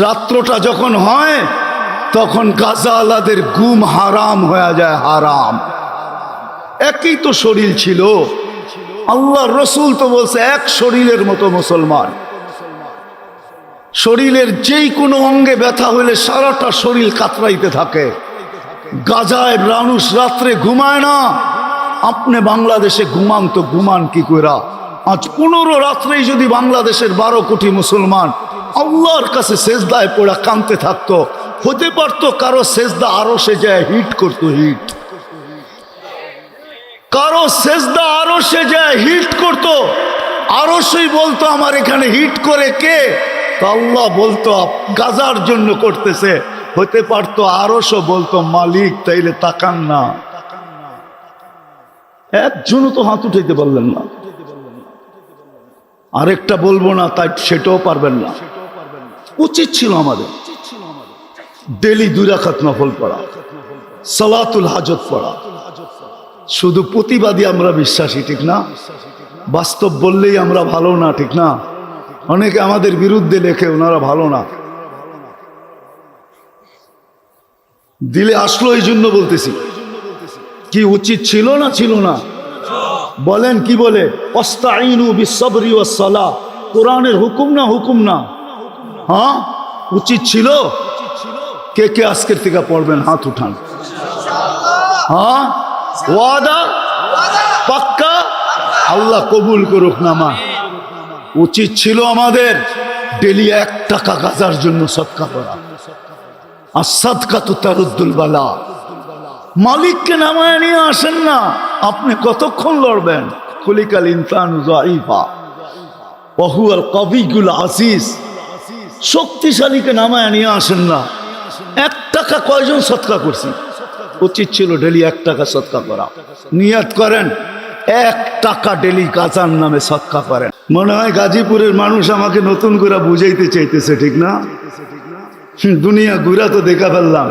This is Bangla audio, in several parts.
রাত্রটা যখন হয় তখন গাজাওয়ালাদের ঘুম হারাম হয়ে যায়, হারাম। একই তো শরীর ছিল, আল্লাহর রসুল তো বলছে এক শরীরের মতো মুসলমান। শরীরের যেই কোনো অঙ্গে ব্যথা হইলে সারাটা শরীর কাতরাইতে থাকে। গাজায় মানুষ রাত্রে ঘুমায় না, আপনি বাংলাদেশে ঘুমান তো ঘুমান কি কইরা? আজ 15 রাত্রেই যদি বাংলাদেশের 12 কোটি মুসলমান আল্লাহর কাছে সেজদায় পড়া কাঁদতে থাকতো, হতে পারতো কারো সেজদা আরো সে যায় হিট করতো, হিট। কারো সেজদা আরো সে যায় হিট করতো, আরো সেই বলতো আমার এখানে হিট করে কে? তো আল্লাহ বলতো গাজার জন্য করতেছে। হতে পারতো আরো সে বলতো মালিক, তাইলে তাকান না। একজনও তো হাত উঠাইতে পারলেন না। আরেকটা বলবো না, তাই সেটাও পারবেন না। উচিত ছিল আমাদের ডেলি 2 রাকাত নফল পড়া, সালাতুল হাজত পড়া। শুধু প্রতিবাদী আমরা বিশ্বাসী, ঠিক না? বাস্তব বললেই আমরা ভালো না, ঠিক না? অনেকে আমাদের বিরুদ্ধে লেখে ওনারা ভালো না। দিলে আসলো এই জন্য বলতেছি। কি উচিত ছিল না ছিল না? বলেন কি বলে? ওয়াস্তাইনু বিসসবরি ওয়াসসালাহ, কোরআনের হুকুম না হুকুম না? হ্যাঁ, উচিত ছিল। কে কে আজকের থেকে পড়বেন? হাত উঠান। হ্যাঁ, ওয়াদা পাক্কা? আল্লাহ কবুল করুক নামা। উচিত ছিল আমাদের ডেলি 1 টাকা গাজার জন্য সদকা করা। আর সাদকাতু তারুদ্দুল বালা। মালিককে নামায় নিয়ে আসেন না, আপনি কতক্ষণ লড়বেন? খুলিকাল ইনসানু যায়ীফা ওয়া হুয়াল কাবিয়ুল আজিজ। শক্তিশালীকে নামায় নিয়ে আসেন না। 1 টাকা কয়জন সদকা করছি? উচিত ছিল ডেলি 1 টাকা সদকা করা। নিয়ত করেন 1 টাকা ডেলি গাজার নামে সদকা করেন। মনে হয় গাজীপুরের মানুষ আমাকে নতুন করে বুঝাইতে চাইতেছে, ঠিক না? দুনিয়া ঘুরা তো দেখা ফেললাম,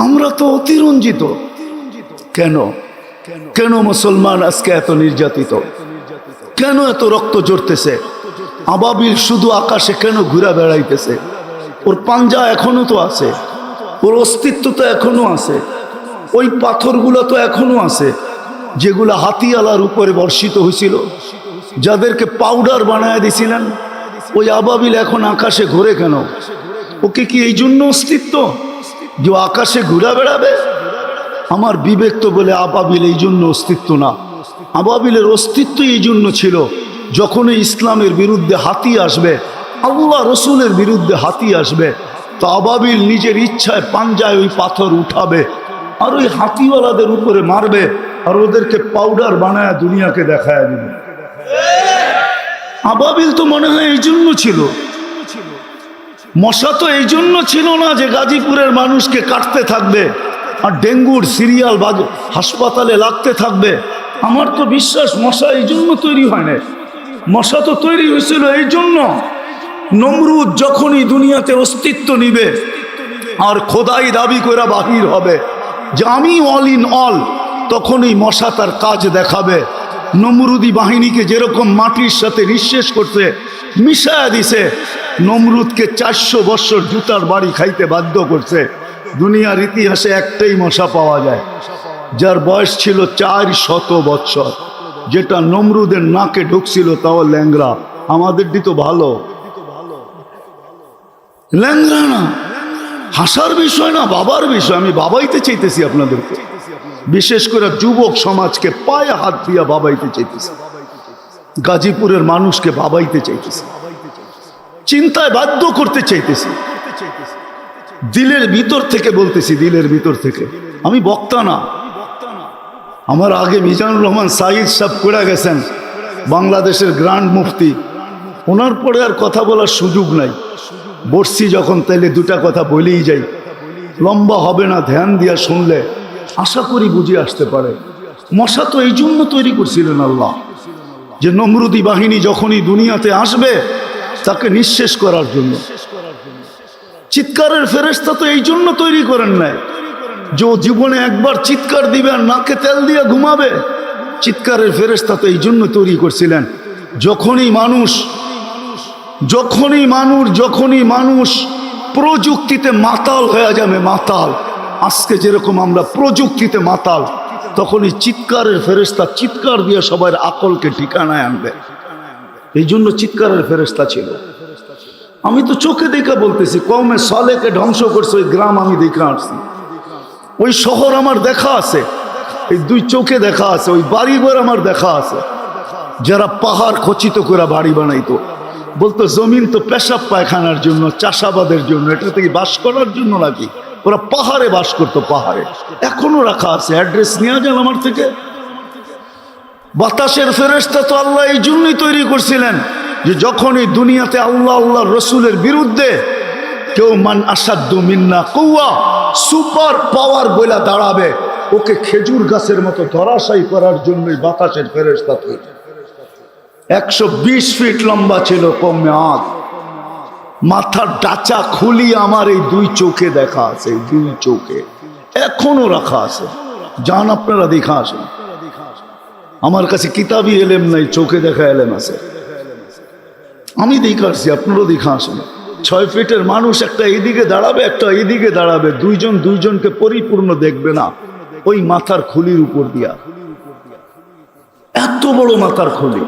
আমরা তো অতিরঞ্জিত। কেন কেন মুসলমান আজকে এত নির্যাতিত? কেন এত রক্ত ঝরতেছে? আবাবিল শুধু আকাশে কেন ঘুরা বেড়াইতেছে? ওর পাঞ্জা এখনো তো আছে, ওর অস্তিত্ব তো এখনো আছে। ওই পাথরগুলো তো এখনো আছে যেগুলো হাতিয়ালার উপরে বর্ষিত হয়েছিল, যাদেরকে পাউডার বানায় দিছিলেন। ওই আবাবিল এখন আকাশে ঘুরে কেন? ওকে কি এই জন্য অস্তিত্ব যে আকাশে ঘুরা বেড়াবে? আমার বিবেক তো বলে আবাবিল এই জন্য অস্তিত্ব না। আবাবিলের অস্তিত্ব এই জন্য ছিল, যখন ইসলামের বিরুদ্ধে হাতি আসবে, আল্লাহ রসুলের বিরুদ্ধে হাতি আসবে, তো আবাবিল নিজের ইচ্ছায় পাঞ্জায় ওই পাথর উঠাবে আর ওই হাতিওয়ালাদের উপরে মারবে আর ওদেরকে পাউডার বানায় দুনিয়াকে দেখায় দিবে। আবাবিল তো মনে হয় এই জন্য ছিল। মশা তো এই জন্য ছিল না যে গাজীপুরের মানুষকে কাটতে থাকবে আর ডেঙ্গুর সিরিয়াল হাসপাতালে লাগতে থাকবে। আমার তো বিশ্বাস মশা এই জন্য তৈরি হয় না। মশা তো তৈরি হয়েছিল এই জন্য, নমরুদ যখনই দুনিয়াতে অস্তিত্ব নিবে আর খোদাই দাবি করে বাহির হবে যে আমি অল ইন অল, তখনই মশা তার কাজ দেখাবে। নমরুদি বাহিনীকে যেরকম মাটির সাথে নিঃশেষ করতে মিশায়া দিছে, নমরুদকে 400 বছর জুতার বাড়ি খাইতে বাধ্য করছে। দুনিয়ার ইতিহাসে একটাই মশা পাওয়া যায় যার বয়স ছিল 400 বছর, যেটা নমরুদের নাকে ঢুকছিল, তাও ল্যাংরা। আমাদের তো ভালো ল্যাংরা না, হাসার বিষয় না, বাবার বিষয়। আমি বাবাইতে চাইতেছি আপনাদেরকে, বিশেষ করে যুবক সমাজকে পায়ে হাত দিয়া বাবাইতে চাইতেছি, গাজীপুরের মানুষকে বাবাইতে চাইতেছি, চিন্তায় বাধ্য করতে চাইতেছি। দিলের ভিতর থেকে বলতেছি, দিলের ভিতর থেকে। আমি বক্তা না। আমার আগে মিজানুর রহমান সাইদ সাহেব করে গেছেন, বাংলাদেশের গ্র্যান্ড মুফতি। ওনার পরে আর কথা বলার সুযোগ নাই। বসছি যখন, তাইলে 2টা কথা বলেই যাই। লম্বা হবে না, ধ্যান দিয়া শুনলে আশা করি বুঝে আসতে পারে। মশা তো এই জন্য তৈরি করছিলেন আল্লাহ, যে নমরুদি বাহিনী যখনই দুনিয়াতে আসবে তাকে নিঃশেষ করার জন্য। চিৎকারের ফেরেশতা তো এই জন্য তৈরি করেন নাই যে জীবনে একবার চিৎকার দিবে আর নাকে তেল দিয়ে ঘুমাবে। চিৎকারের ফেরেশতা তো এই জন্য তৈরি করছিলেন, যখনই মানুষ প্রযুক্তিতে মাতাল হয়ে যাবে, মাতাল। আজকে যেরকম আমরা প্রযুক্তিতে মাতাল, তখন এই চিৎকারের ফেরেশতা চিৎকার দিয়ে সবার আকলকে ঠিকানায় আনবে। এই জন্য চিৎকারের ফেরেশতা ছিল। আমি তো চোখে দেখা বলতেছি, কওমে সালেহকে ধ্বংস করছে ওই গ্রাম, আমি দেখে আসছি। ওই শহর আমার দেখা আছে, এই দুই চোখে দেখা আছে। ওই বাড়িঘর আমার দেখা আছে, যারা পাহাড় খচিত করে বাড়ি বানাইতো। বলতো জমিন তো পেশাব পায়খানার জন্য, চাষাবাদের জন্য, এটা থেকে বাস করার জন্য নাকি? ওরা পাহাড়ে বাস করতো, পাহাড়ে। এখনো রাখা আছে, অ্যাড্রেস নিয়ে যান আমার থেকে। বাতাসের ফেরেশতা তো আল্লাহ এই জন্যই তৈরি করছিলেন যে যখন এই দুনিয়াতে আল্লাহ আল্লাহ রসুলের বিরুদ্ধে কেউ মান আসাদ্দু মিন্না কুওয়া, সুপার পাওয়ার বইলা দাঁড়াবে, ওকে খেজুর গাছের মতো ধরাশায়ী করার জন্যই বাতাসের ফেরেশতা তৈরি। 120 ফিট লম্বা ছিল কমে আগ, মাথার ডাচা খুলি আমার এই দুই চোখে দেখা আছে, এই দুই চোখে এখনো রাখা আছে। যান আপনারা দেখা আসেন, আমার কাছে কিতাবি এলেম নাই, চোখে দেখা এলেম আছে। আমি দেখা আসছি, আপনারাও দেখা আসেন। 6 ফিটের মানুষ একটা এইদিকে দাঁড়াবে, একটা এইদিকে দাঁড়াবে, দুইজন দুইজনকে পরিপূর্ণ দেখবে না, ওই মাথার খুলির উপর দিয়া। এত বড় মাথার খুলি।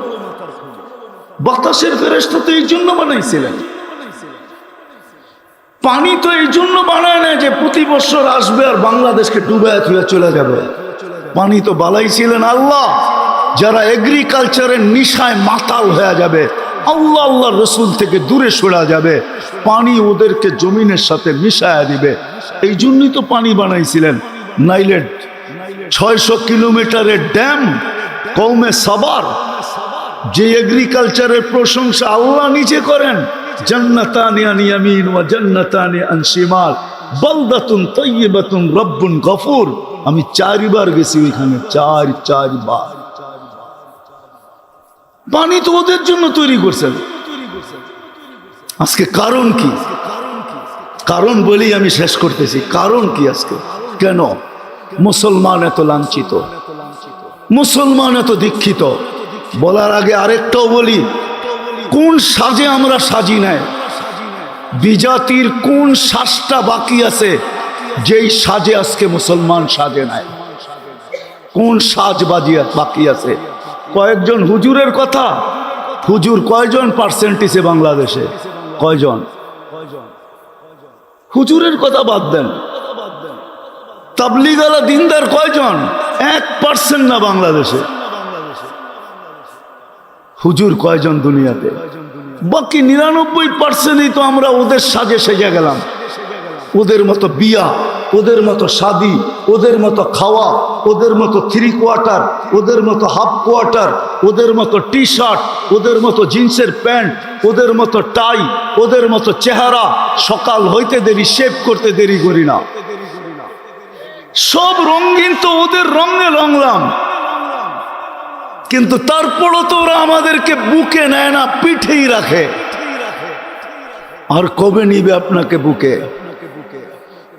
বাতাসের ফেরেশতা তো এই জন্য বানাইছিলেন। পানি তো এই জন্য বানায় না যে প্রতি বছর আসবে আর বাংলাদেশকে ডুবায় থুয়ে চলে যাবে। পানি তো বানাইছিলেন আল্লাহ, যারা এগ্রিকালচারের নিশায় মাতাল হয়ে যাবে, আল্লাহ আল্লাহ রসুল থেকে দূরে সরা যাবে, পানি ওদেরকে জমিনের সাথে মিশায়া দিবে। এই জন্যই তো পানি বানাইছিলেন। নাইলে 600 কিলোমিটারের ড্যাম কওমে সাবার, যে এগ্রিকালচারের প্রশংসা আল্লাহ নিজে করেন, জান্নাতানি আন ইয়ামিন ওয়া জান্নাতানি আন শিমাল বালদাতুন তাইয়্যিবাতুন রব্বুন গফুর। আমি 4 বার গেছি ওইখানে, 4 বার। পানি তো ওদের জন্য তৈরি করছেন। আজকে কারণ কি? কারণ বলেই আমি শেষ করতেছি। কারণ কি আজকে? কেন মুসলমান এত লাঞ্ছিত, মুসলমান এত দীক্ষিত? বলার আগে আরেকটাও বলি, কোন সাজে আমরা সাজি নাই? বিজাতির কোন সাজটা বাকি আছে যেই সাজে আজকে মুসলমান সাজে নাই? কোন সাজ বাকি আছে? কয়েকজন হুজুরের কথা, হুজুর কয়জন পার্সেন্টেজে বাংলাদেশে? কয়জন? হুজুরের কথা বাদ দেন, তাবলীগালা দিনদার কয়জন? 1% না বাংলাদেশে। হুজুর কয়জন দুনিয়াতে? বাকি 99%ই তো আমরা ওদের সাজে সেজে গেলাম। ওদের মতো বিয়া, ওদের মতো শাদি, ওদের মতো খাওয়া, ওদের মতো 3 কোয়ার্টার, ওদের মতো হাফ কোয়ার্টার, ওদের মতো টি শার্ট, ওদের মতো জিন্সের প্যান্ট, ওদের মতো টাই, ওদের মতো চেহারা। সকাল হইতে দেরি, শেভ করতে দেরি করি না। সব রঙিন তো ওদের রঙে রঙলাম, কিন্তু তারপরও তো ওরা আমাদেরকে বুকে নেয় না, পিঠেই রাখে। আর কবে নিবে আপনাকে বুকে?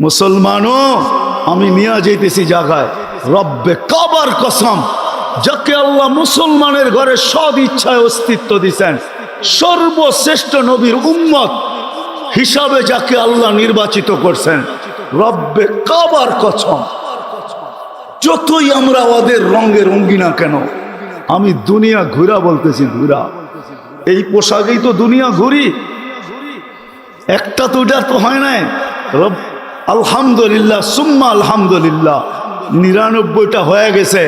মুসলমানও আমি নিয়ে যেতেছি জায়গায়, রব্বে কাবার কসম, যাকে আল্লাহ মুসলমানের ঘরে সদ ইচ্ছায় অস্তিত্ব দিচ্ছেন, সর্বশ্রেষ্ঠ নবীর উম্মত হিসাবে যাকে আল্লাহ নির্বাচিত করছেন, রব্বে কাবার কসম, যতই আমরা ওদের রঙে রঙ্গি না কেন, আমি দুনিয়া ঘুরা বলতেছি, ঘুরা। এই পোশাকেই তো দুনিয়া ঘুরি। একটা তো এটা তো হয় নাই। রব আলহামদুলিল্লাহ, সুম্মা আলহামদুলিল্লাহ, 99টা হয়ে গেছে।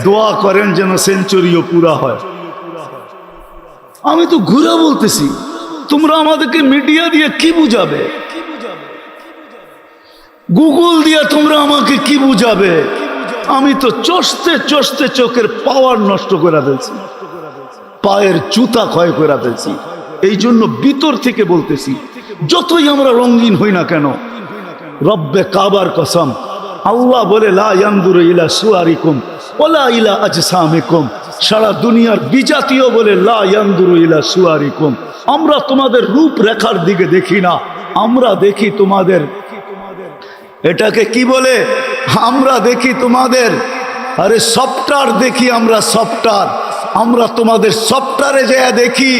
দোয়া করেন যেন সেঞ্চুরিও পুরা হয়। আমি তো ঘুরা বলতেছি, তোমরা আমাদেরকে মিডিয়া দিয়ে কি বুঝাবে? গুগল দিয়ে তোমরা আমাকে কি বুঝাবে? আমি তো চষতে চষতে চোখের পাওয়ার নষ্ট করে ফেলছি, পায়ের জুতা ক্ষয় করে ফেলছি। এই জন্য ভিতর থেকে বলতেছি, যতই আমরা রঙিন হই না কেন, রব্বে কাবার কসম, আল্লাহ বলে লা ইয়ানজুরু ইলা সুয়ারিকুম ওয়ালা ইলা আজসামিকুম। সারা দুনিয়ার বিজাতীয় বলে লা ইয়ানজুরু ইলা সুয়ারিকুম, আমরা তোমাদের রূপ রেখার দিকে দেখি না, আমরা দেখি তোমাদের, এটাকে কি বলে, আমরা দেখি তোমাদের, আরে সফটওয়্যার দেখি আমরা, সফটওয়্যার। আমরা তোমাদের সফটওয়্যারে যা দেখি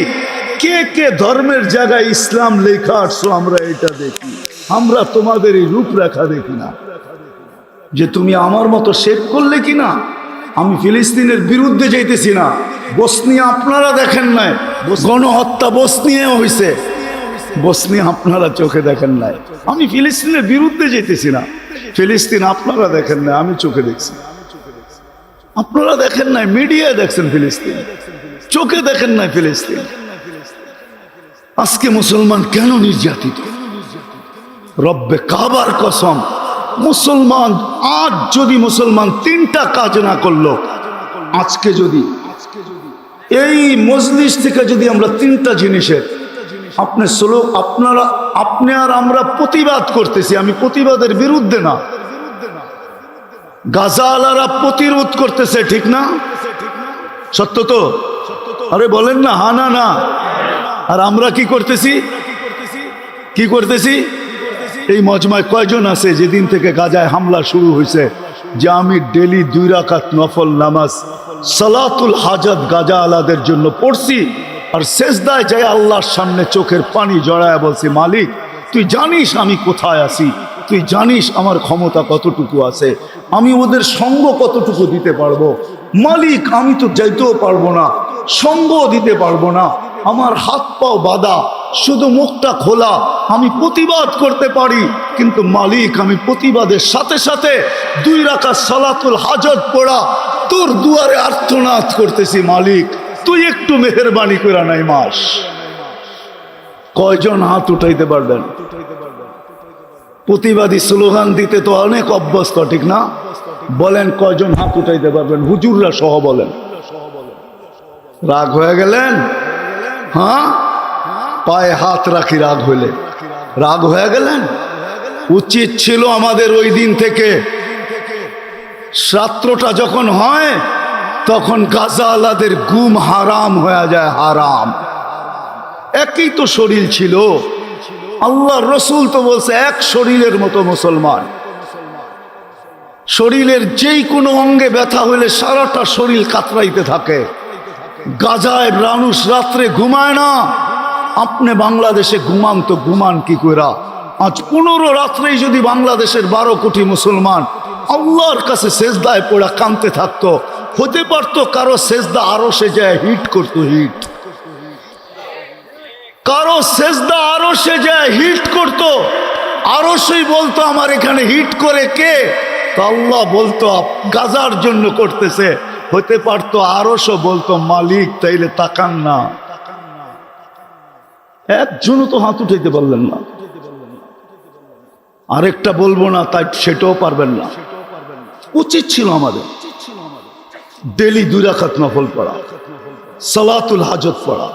কে কে ধর্মের জায়গায় ইসলাম লেখা আসছো আমরা এটা দেখি। আমরা তোমাদের এই রূপরেখা দেখি না, যে তুমি আমার মতো শেভ করলে কিনা। আমি ফিলিস্তিনের বিরুদ্ধে যাইতেছি না। বসনিয়া আপনারা দেখেন নাই, গণহত্যা বসনিয়া হয়েছে, বসনিয়া আপনারা চোখে দেখেন নাই। আমি ফিলিস্তিনের বিরুদ্ধে যেতেছি না। ফিলিস্তিন আপনারা দেখেন নাই, আমি চোখে দেখছি। আপনারা দেখেন নাই, মিডিয়ায় দেখছেন ফিলিস্তিন, চোখে দেখেন নাই ফিলিস্তিন। আজকে মুসলমান কেন নির্যাতিত? রব্বে কাবার কসম, মুসলমান আজ যদি মুসলমান 3টা কাজ না করলো, আজকে যদি এই মজলিস থেকে যদি আমরা 3টা জিনিসের আপনি আর আমরা প্রতিবাদ করতেছি, আমি প্রতিবাদের বিরুদ্ধে না, গাজাওয়ালারা প্রতিরোধ করতেছে, ঠিক না? সত্য তো? আরে বলেন না, হা না না। আর আমরা কি করতেছি? কি করতেছি? এই মজমায় কয়জন আছে যেদিন থেকে গাজায় হামলা শুরু হয়েছে, যে আমি ডেলি 2 রাকাত নফল নামাজ সালাতুল হাজাত গাজা আলাদের জন্য পড়ছি, আর সেজদায় যাই আল্লাহর সামনে চোখের পানি জড়ায় বলছি, মালিক তুই জানিস আমি কোথায় আছি, তুই জানিস আমার ক্ষমতা কতটুকু আছে, আমি ওদের সঙ্গ কতটুকু দিতে পারবো। মালিক আমি তো যাইতেও পারবো না, সঙ্গ দিতে পারবো না, আমার হাত পাও বাঁধা, শুধু মুখটা খোলা, আমি প্রতিবাদ করতে পারি, কিন্তু মালিক আমি প্রতিবাদের সাথে সাথে 2 রাকাত সালাতুল হাজত পড়া তোর দুয়ারে আর্তনাদ করতেছি, মালিক তুই একটু মেহেরবানি করে নাই মাস। কয়জন হাত উঠাইতে পারবেন? প্রতিবাদী স্লোগান দিতে তো অনেক অভ্যস্ত, ঠিক না? বলেন কয়জন হাত উঠাইতে পারবেন? হুজুররা সহ বলেন। রাগ হয়ে গেলেন? হ্যাঁ, পায়ে হাত রাখি রাগ হইলে। রাগ হয়ে গেলেন? উচিত ছিল আমাদের ওই দিন থেকে, রাত্রটা যখন হয় তখন গাজাওয়ালাদের ঘুম হারাম হয়ে যায়, হারাম। একই তো শরীর ছিল, আল্লাহর রসুল তো বলছে এক শরীরের মতো মুসলমান। শরীরের যেই কোনো অঙ্গে ব্যথা হইলে সারাটা শরীর কাতরাইতে থাকে। গাজায় মানুষ রাত্রে ঘুমায় না, আপনি বাংলাদেশে ঘুমান তো ঘুমান কি কইরা? আজ 15 রাত্রেই যদি বাংলাদেশের 12 কোটি মুসলমান আল্লাহর কাছে সেজদায় পড়া কাঁদতে থাকতো, হতে পারতো কারো সেজদা আরো সে যায় হিট করতো, হিট, কারো সেজদা আরো সে যায় হিট করতো, আরো সেই বলতো আমার এখানে হিট করে কে? তো আল্লাহ বলতো গাজার জন্য করতেছে। হতে পারতো আরো সে বলতো মালিক তাইলে তাকান না। একজনও তো হাত উঠাইতে পারলেন না। আরেকটা বলবো না, তাই সেটাও পারবেন না। উচিত ছিল আমাদের ডেলি 2 রাকাত নফল পড়া, সালাতুল হাজত পড়া।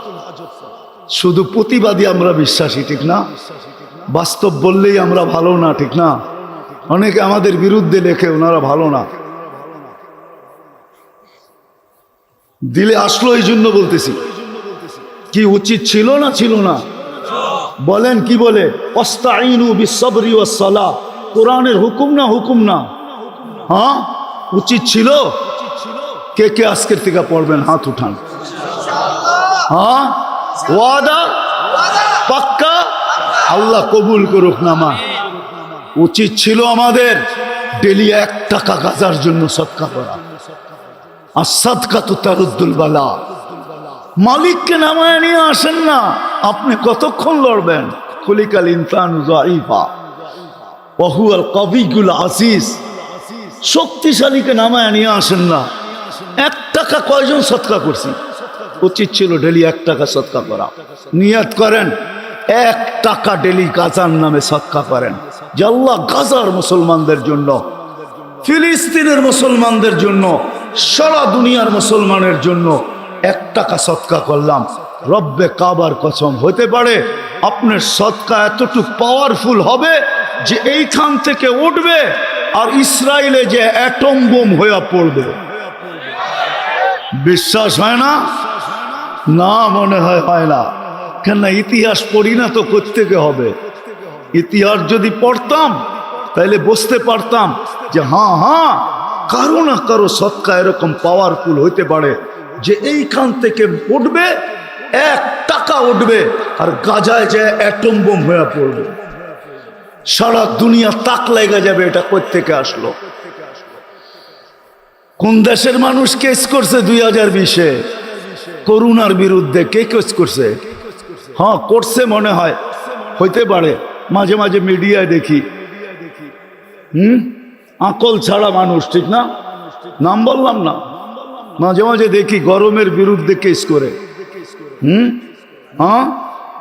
শুধু প্রতিবাদী আমরা বিশ্বাসী, ঠিক না? বাস্তব বললেই আমরা ভালো না, ঠিক না? অনেকে আমাদের বিরুদ্ধে লেখে ওনারা ভালো না। দিলে আসলো এই জন্য বলতেছি। কি উচিত ছিল না ছিল না? বলেন কি বলে? ওয়াস্তাঈনু বিস-সাবরি ওয়াস-সালাহ, কোরআনের হুকুম না হুকুম না? হ্যাঁ, উচিত ছিল। কে কে আজকের থেকে পড়বেন? হাত উঠান। হ্যাঁ, ওয়াদা পাক্কা? আল্লাহ কবুল করুক নামা। উচিত ছিল আমাদের ডেলি 1 টাকা গাজার জন্য সদকা করা। আর সদকা তো তারুদ্দুল বালা। মালিককে নামায় নিয়ে আসেন না, আপনি কতক্ষণ লড়বেন? খুলিকাল ইনসানু যায়ীফা ওয়া হুয়াল কাবিয়ুল আজিজ। শক্তিশালীকে নামায় নিয়ে আসেন না। 1 টাকা কয়জন সদকা করছি? উচিত ছিল ডেলি 1 টাকা সদকা করা। নিয়ত করেন 1 টাকা ডেলি গাজার নামে সদকা করেন, যে আল্লাহ গাজার মুসলমানদের জন্য, ফিলিস্তিনের মুসলমানদের জন্য, সারা দুনিয়ার মুসলমানের জন্য 1 টাকা সদকা করলাম। রব্বে কাবার কসম, হতে পারে আপনার সদকা এতটুকু পাওয়ারফুল হবে যে এইখান থেকে উঠবে আর ইসরায়েলে যে অ্যাটম বোম হয়ে পড়বে। বিশ্বাস হয় না? না, মনে হয় না। কেন? ইতিহাস পড়ি না তো কোত্থেকে হবে? ইতিহাস যদি পড়তাম তাহলে বুঝতে পারতাম যে হ্যাঁ, কারো না কারো সদকা এরকম পাওয়ারফুল হইতে পারে যে এইখান থেকে উঠবে, 1 টাকা পটাকা উঠবে আর গাজায় যায় অ্যাটম বোম হয়ে পড়বে। সারা দুনিয়া তাক লেগে যাবে, এটা কই থেকে আসলো? কোন দেশের মানুষ কেস করছে 2020-এ করোনার বিরুদ্ধে? কে কেস করছে? হ্যাঁ করছে মনে হয়, হইতে পারে, মাঝে মাঝে মিডিয়ায় দেখি। আকল ছাড়া মানুষ, ঠিক না? নাম বললাম না, মাঝে মাঝে দেখি গরমের বিরুদ্ধে কেস করে। হ্যাঁ,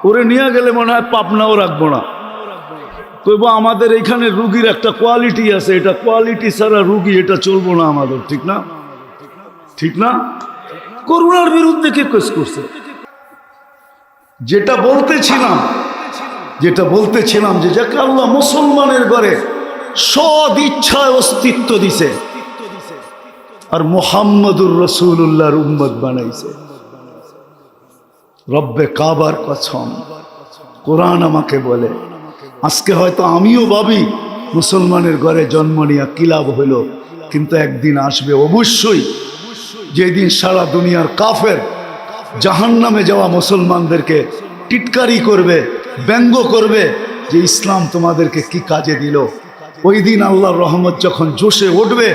ওরে নিয়ে গেলে মনে হয় পাপনাও রাখবো না, কইব আমাদের এখানে রুগীর একটা কোয়ালিটি আছে, এটা কোয়ালিটি ছাড়া রুগী, এটা চলবো না আমাদের, ঠিক না? ঠিক না? করোনার বিরুদ্ধে কে কেস করছে? যেটা বলতেছিলাম যে যাকে আল্লাহ মুসলমানের ঘরে সদ ইচ্ছায় অস্তিত্ব দিছে আর মুহাম্মদুর রাসূলুল্লাহর উম্মত বানাইছে। রব্বে কাবার কসম, কোরআন আমাকে বলে, আজকে হয়তো আমিও ভাবি মুসলমানের ঘরে জন্ম নিয়ে কি লাভ হইল, কিন্তু একদিন আসবে অবশ্যই যেদিন সারা দুনিয়ার কাফের জাহান্নামে যাওয়া মুসলমানদেরকে টিটকারি করবে, ব্যঙ্গ করবে যে ইসলাম তোমাদেরকে কি কাজে দিল। ওই দিন আল্লাহর রহমত যখন জোশে উঠবে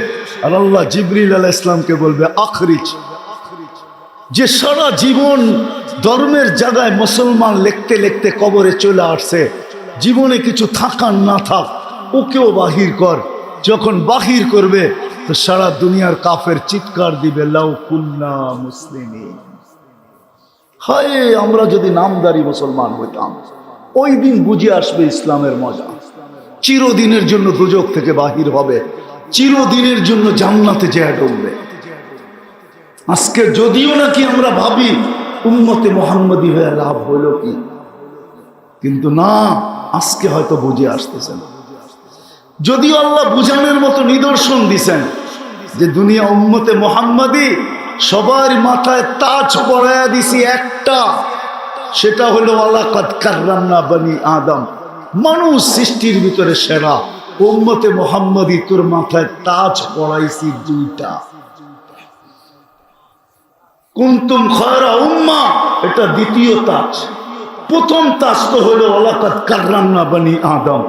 আর আল্লাহ জিবরিল আলাইহিস সালামকে বলবে আখরিজ, যে সারা জীবন ধর্মের জায়গায় মুসলমান লিখতে লিখতে কবরে চলে আসছে, জীবনে কিছু থাকার না থাক ওকেও বাহির কর। যখন বাহির করবে তো সারা দুনিয়ার কাফের চিৎকার দিবে লাউ কুন্না মুসলিমিন, হায় আমরা যদি নামদারি মুসলমান হইতাম। ওই দিন বুঝে আসবে ইসলামের মজা। চিরদিনের জন্য দুজক থেকে বাহির হবে, চিরদিনের জন্য জান্নাতে যেয়ে ঢুকবে। আজকে যদিও নাকি আমরা ভাবি উম্মতে মুহাম্মদী হয়ে লাভ হইল কি, কিন্তু না, আজকে হয়তো বুঝে আসতেছেন। যদিও আল্লাহ বুঝানোর মতো নিদর্শন দিছেন যে দুনিয়া উম্মতে মুহাম্মদী সবার মাথায় তাজ পরায়া দিছি একটা, সেটা হলো ওয়ালাকাদ কাররামনা বনি আদম, মানুষ সৃষ্টির ভিতরে সেরা। উম্মতে মুহাম্মদী তোর মাথায় তাজ পরাইছি দুইটা। কুনতুম খায়রা উম্মাহ, এটা দ্বিতীয় তাজ। প্রথম তাজ তো হলো ওয়ালাকাদ কাররামনা বনি আদম,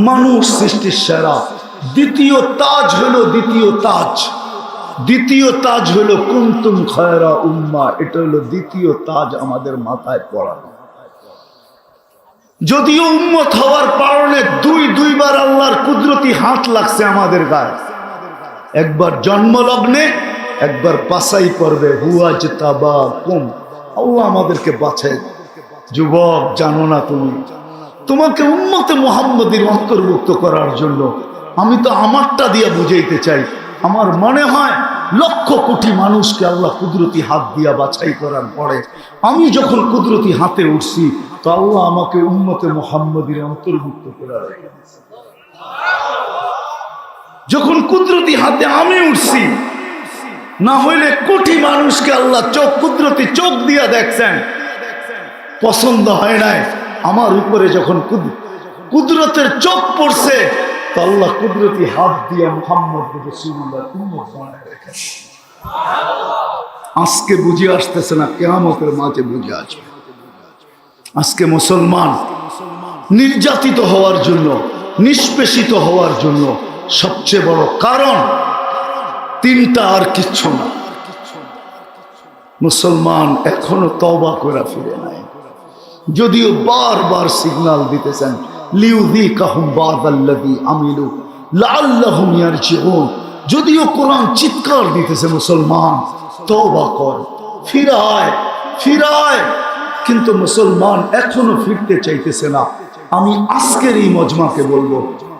মানুষ সৃষ্টির সেরা। দ্বিতীয় তাজ হলো কুনতুম খায়রা উম্মাহ, এটা হলো দ্বিতীয় তাজ আমাদের মাথায় পড়ানো। যদিও উম্মত হওয়ার কারণে দুইবার আল্লাহর কুদরতি হাত লাগছে আমাদের গায়ে, একবার জন্মলগ্নে, একবার বাছাই করবে হুয়াজতাবাকুম, আল্লাহ আমাদেরকে বাছাই। যুবক জানো না তোমাকে উম্মতে মুহাম্মদীর অন্তর্ভুক্ত করার জন্য আমি তো আমারটা দিয়ে বুঝাইতে চাই। আমার মনে হয় লক্ষ কোটি মানুষকে আল্লাহ কুদরতি হাত দিয়া বাছাই করার পরে আমি যখন কুদরতি হাতে উঠছি তো আল্লাহ আমাকে উম্মতে মুহাম্মদীর অন্তর্ভুক্ত করার, যখন কুদরতি হাতে আমি উঠছি, না হইলে কোটি মানুষকে আল্লাহ কুদরতি চোখ দিয়া দেখছেন, পছন্দ হয় নাই। আমার উপরে যখন কুদরতের চোখ পড়ছে তো আল্লাহ কুদরতি হাত দিয়া মুহাম্মদ রাসূলুল্লাহ উম্মত বানায় রেখেছে। আজকে বুঝে আসতেছে না, কিয়ামতের মাঝে বুঝে আসবে। আজকে মুসলমান নির্যাতিত হওয়ার জন্য, নিষ্পেষিত হওয়ার জন্য সবচেয়ে বড় কারণ তিনটা, আর কিচ্ছু না। মুসলমান এখনো তওবা করে ফিরে নাই, যদিও বারবার সিগন্যাল দিতেছেন লিউযিকাহুম বাদাল্লাযী আমিলু লাআল্লাহুম ইয়ারজিউন, যদিও কোরআন চিৎকার দিতেছে মুসলমান তওবা কর, ফিরায়, কিন্তু মুসলমান এখনো ফিরতে চাইতেছে না। আমি আজকের এই মজমাকে বলবো,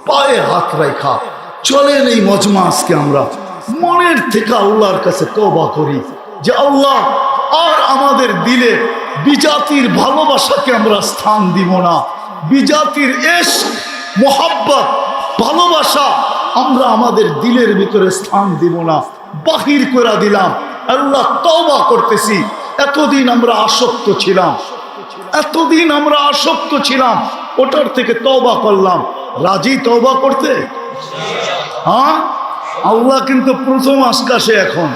পায়ে হাত রাখা চলেন এই মজমা আজকে আমরা মনের থেকে আল্লাহর কাছে তওবা করি যে আল্লাহ আর আমাদের দিলে বিজাতির ভালোবাসাকে আমরা স্থান দিব না, বিজাতির ইশক মোহাব্বত ভালোবাসা আমরা আমাদের দিলের ভিতরে স্থান দিব না, বাহির করে দিলাম। আল্লাহ তওবা করতেছি, এতদিন আমরা আসক্ত ছিলাম, ওটার থেকে তওবা করলাম। রাজি তওবা করতে? হ্যাঁ, আল্লাহ কিন্তু প্রথম আকাশে এখন